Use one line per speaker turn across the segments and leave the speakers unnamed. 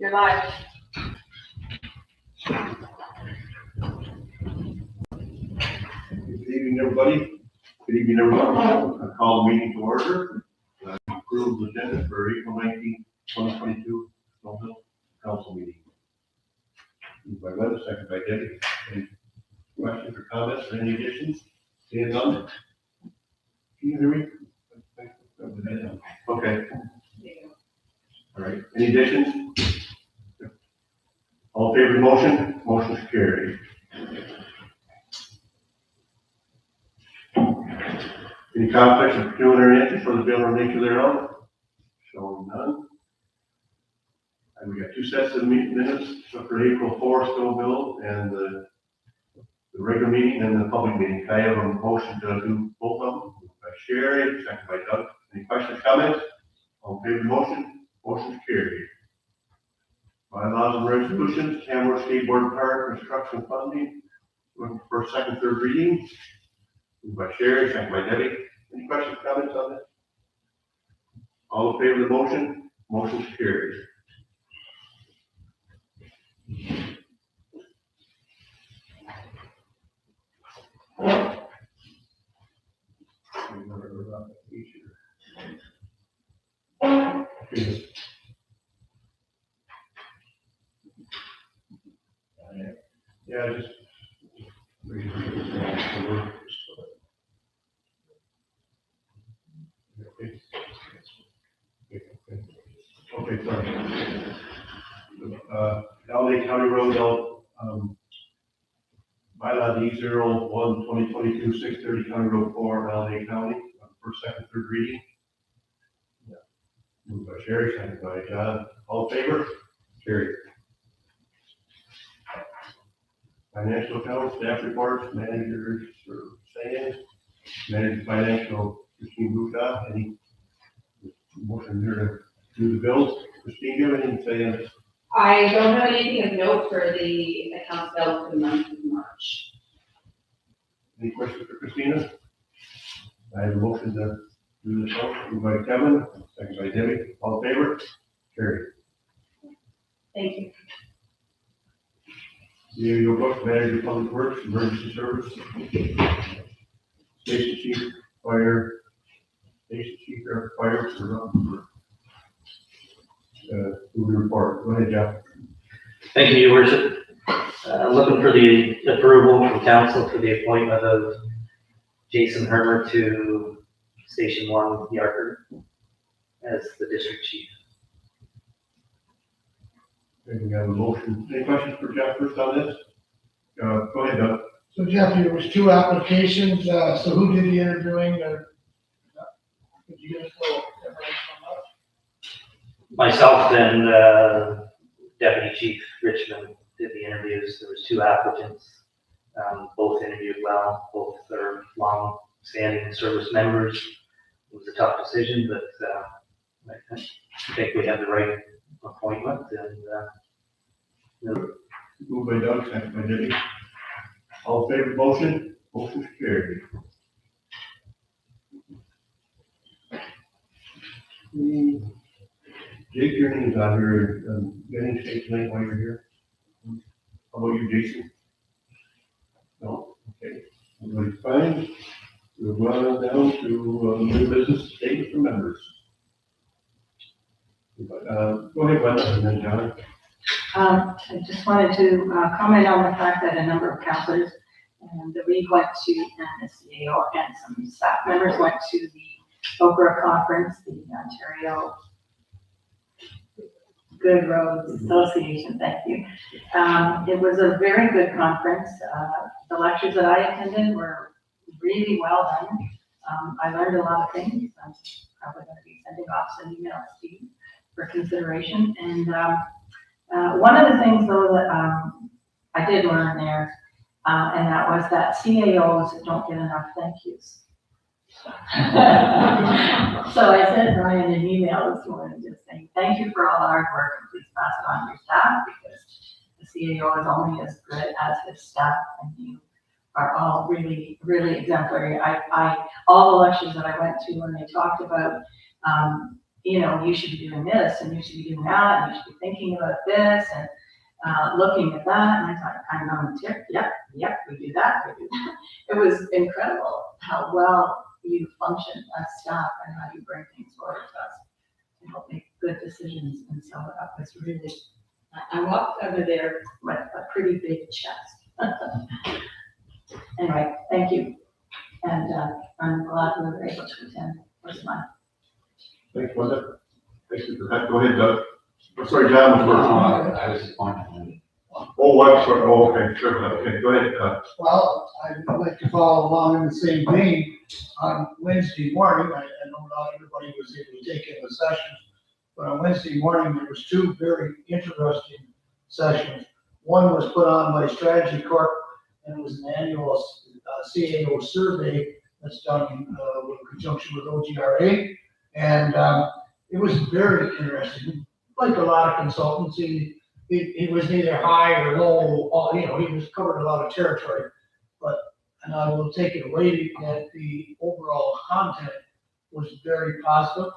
You're live.
Good evening, everybody. Good evening, everyone. I call the meeting to order. Approve the agenda for April 19th, 2022, Snowville Council meeting. Moved by Linda, second by Debbie. Any questions or comments or any additions? Seeing none? Can you hear me? Okay. All right. Any additions? All in favor of the motion? Motion is carried. Any conflicts of pecuniary interest for the bill or nature thereof? Showing none. And we got two sets of minutes for April 4th, Snowville, and the regular meeting and the public meeting. Can I have a motion to do both of them? Moved by Sherry, second by Doug. Any questions, comments? All in favor of the motion? Motion is carried. Bylaws and resolutions, Tamworth Skateboard Park construction funding. Looking for second, third reading. Moved by Sherry, second by Debbie. Any questions, comments on this? All in favor of the motion? Motion is carried. Yeah, just. Okay, sorry. Valley County Road, bylaw D01 2022 630 County Road 4, Valley County, first, second, third reading. Yeah. Moved by Sherry, second by John. All in favor? Carried. Financial accounts, staff reports, managers for saying, manager financial, Christine Buda. Any motion here to do the bills? Christine, do you have anything to say on this?
I don't have anything of note for the accounts bill for the month of March.
Any questions for Christina? I have a motion to do this vote. Moved by Kevin, second by Debbie. All in favor? Carried.
Thank you.
Your book, manager public works, emergency service, station chief, fire, station chief, fire, who report. Go ahead, Jeff.
Thank you, Your Worship. Looking for the approval from council for the appointment of Jason Hermer to Station 1 Yarker as the district chief.
And we have a motion. Any questions for Jeff first on this? Go ahead, Doug.
So Jeff, there was two applications, so who did the interviewing, or could you give us a little information on that?
Myself and Deputy Chief Richmond did the interviews. There was two applicants. Both interviewed well. Both are long-standing service members. It was a tough decision, but I think we had the right appointment, and
Moved by Doug, second by Debbie. All in favor of the motion? Motion is carried. Jake, your name's on here. Getting state tonight while you're here. How about you, Jason? No? Okay. Everybody's fine. We'll run down to new business statements for members. Go ahead, Wanda, and then John.
I just wanted to comment on the fact that a number of councilors and we went to, and the CAO and some staff members went to the Okra conference, the Ontario Good Roads Association, thank you. It was a very good conference. The lectures that I attended were really well done. I learned a lot of things. I'm probably going to be sending off some emails to you for consideration. And one of the things though that I did learn there, and that was that CAOs don't get enough thank yous. So I sent Ryan an email this morning just saying, thank you for all the hard work, and please pass it on to your staff, because the CAO is only as good as his staff, and you are all really, really exemplary. All the lectures that I went to when they talked about you know, you should be doing this and you should be doing that, and you should be thinking about this and looking at that. And I thought, I'm on the tip. Yep, we do that, we do that. It was incredible how well you function as staff and how you bring things forward to us to help make good decisions. And so that was really, I walked over there with a pretty big chest. Anyway, thank you. And I'm glad we were able to attend. It was fun.
Thanks, Linda. Thanks for that. Go ahead, Doug. I'm sorry, John was first.
I was disappointed.
Oh, I'm sorry. Oh, okay, sure. Okay, go ahead.
Well, I'd like to follow along in the same vein. On Wednesday morning, I know not everybody was able to take in the sessions, but on Wednesday morning, there was two very interesting sessions. One was put on by Strategy Corp, and it was an annual CAO survey that's done in conjunction with OGRA. And it was very interesting. Like a lot of consultancy, it was neither high or low, you know, he was covered a lot of territory. But, and I will take it away that the overall content was very positive.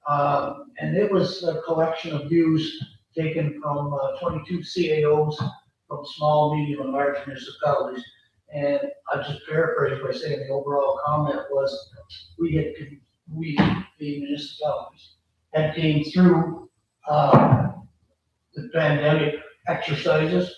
And it was a collection of views taken from 22 CAOs from small, medium, and large municipalities. And I just paraphrase by saying the overall comment was, we, the municipalities, had came through the pandemic exercises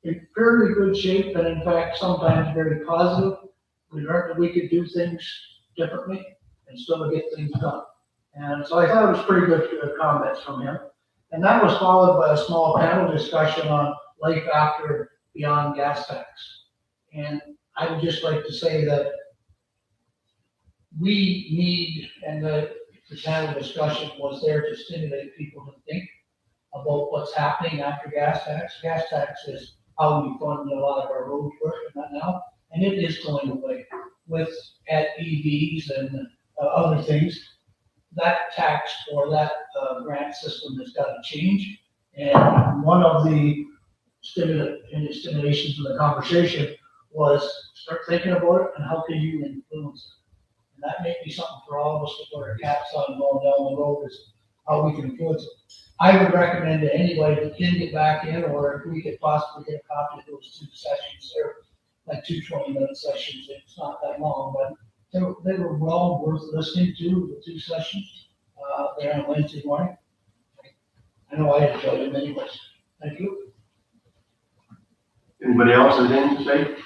in fairly good shape, and in fact, sometimes very positive. We learned that we could do things differently and still get things done. And so I thought it was pretty good comments from him. And that was followed by a small panel discussion on life after beyond gas tax. And I would just like to say that we need, and the panel discussion was there to stimulate people to think about what's happening after gas tax. Gas tax is how we fund a lot of our road work and that now, and it is going away with at EVs and other things. That tax or that grant system has got to change. And one of the stimulations of the conversation was start thinking about it and how can you influence it. And that may be something for all of us to put our caps on going down the road is how we can influence it. I would recommend to anybody that can get back in, or if we could possibly get a copy of those two sessions there, like 2 20-minute sessions. It's not that long, but they were well worth listening to, the two sessions there on Wednesday morning. I know I enjoyed them anyways. Thank you.
Anybody else has anything to say?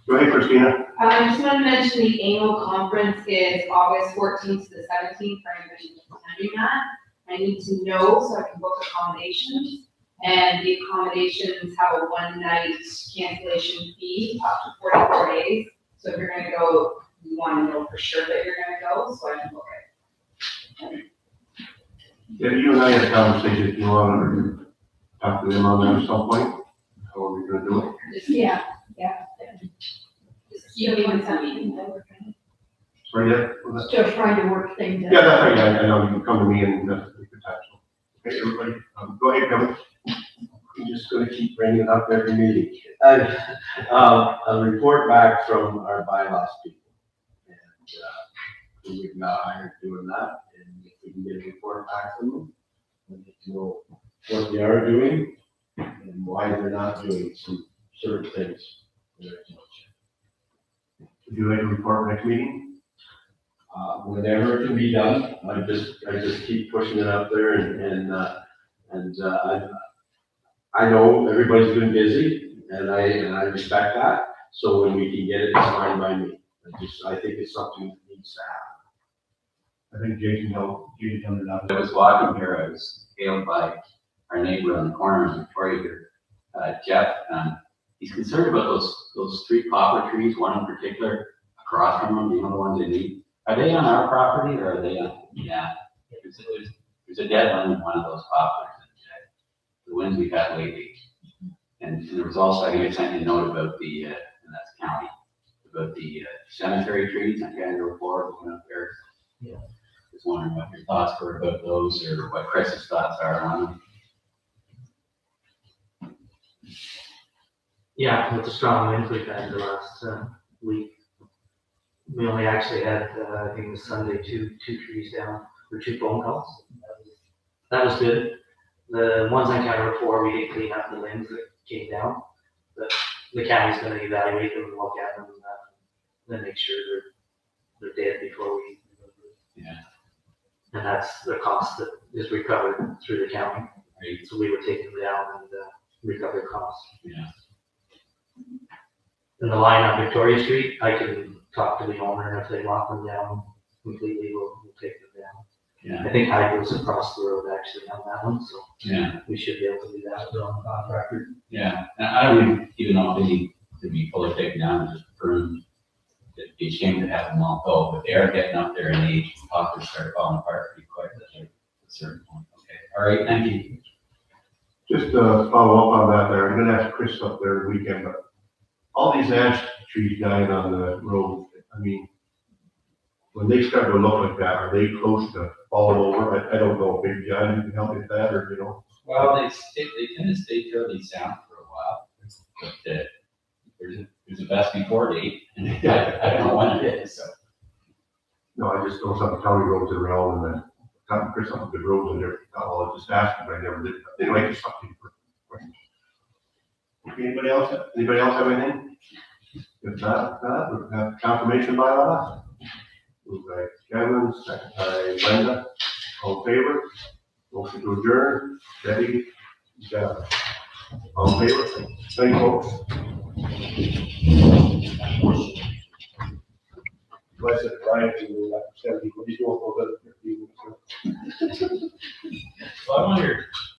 Go ahead, Christina.
I just want to mention the annual conference is August 14th to the 17th for anybody who's attending that. I need to know so I can book accommodations. And the accommodations have a 1-night cancellation fee up to 44 days. So if you're going to go, you want to know for sure that you're going to go so I can book it.
Yeah, you and I had a conversation. If you want to talk to them on that at some point, how are we going to do it?
Just, yeah. Just keep me with something.
Sorry, yeah.
Still trying to work things out.
Yeah, that's right. I know you can come to me and that's a good time. So, okay, everybody, go ahead, Kevin.
I'm just gonna keep bringing it up every meeting. A report back from our bylaws people. And we've got hired doing that, and if we can get a report back from them, we need to know what they are doing and why they're not doing some certain things.
Would you like to report next meeting?
Whenever it can be done, I just keep pushing it up there and I know everybody's been busy and I respect that. So when we can get it, it's fine by me. I think it's something that needs to happen.
I think Jason done it.
I was walking here, I was hailed by our neighbor on the corner of Victoria here, Jeff. He's concerned about those 3 poplar trees, one in particular across from him, the ones they need. Are they on our property or are they on? Yeah, there's a dead one in one of those poplars. The winds we've had lately. And there was also, I think I sent you a note about the, and that's county, about the cemetery trees on Canada Floor going up there. Yeah. Just wondering what your thoughts were about those or what Chris's thoughts are on them.
Yeah, with the strong winds we've had the last week. We only actually had, I think it was Sunday, two trees down. for 2 phone calls. That was good. The ones on camera 4, we did clean up the limbs that came down. The county's gonna evaluate them and look at them, then make sure they're dead before we.
Yeah.
And that's the cost that is recovered through the county.
Right.
So we were taking them down and recover costs.
Yeah.
And the line on Victoria Street, I can talk to the owner, and if they lock them down completely, we'll take them down.
Yeah.
I think Hydro's across the road actually on that one, so
Yeah.
we should be able to do that with our own contractor.
Yeah. And I don't even know if they need to be fully taken down and just pruned. It'd be a shame to have them all go, but they are getting up there in age. Poplars start falling apart pretty quick at a certain point. Okay. All right. Thank you.
Just to follow up on that there, I'm gonna ask Chris up there the weekend, but all these ash trees dying on the road, I mean, when they start to look like that, are they close to falling over? I don't know, maybe John, you can help me with that, or, you know?
Well, they tend to stay fairly sound for a while, but there's a best before date, and I don't know when it is, so.
No, I just know some county roads around and then, Chris, some good roads in there, I'll just ask them, but I never did. Anyway, just something for questions. Okay, anybody else have anything? If not, we have confirmation by us. Moved by Kevin, second by Brenda, all in favor? Motion to adjourn, Debbie, John. All in favor? Thank you, folks. I said, Brian, you were like 70, what are you doing for the?
Well, I wonder,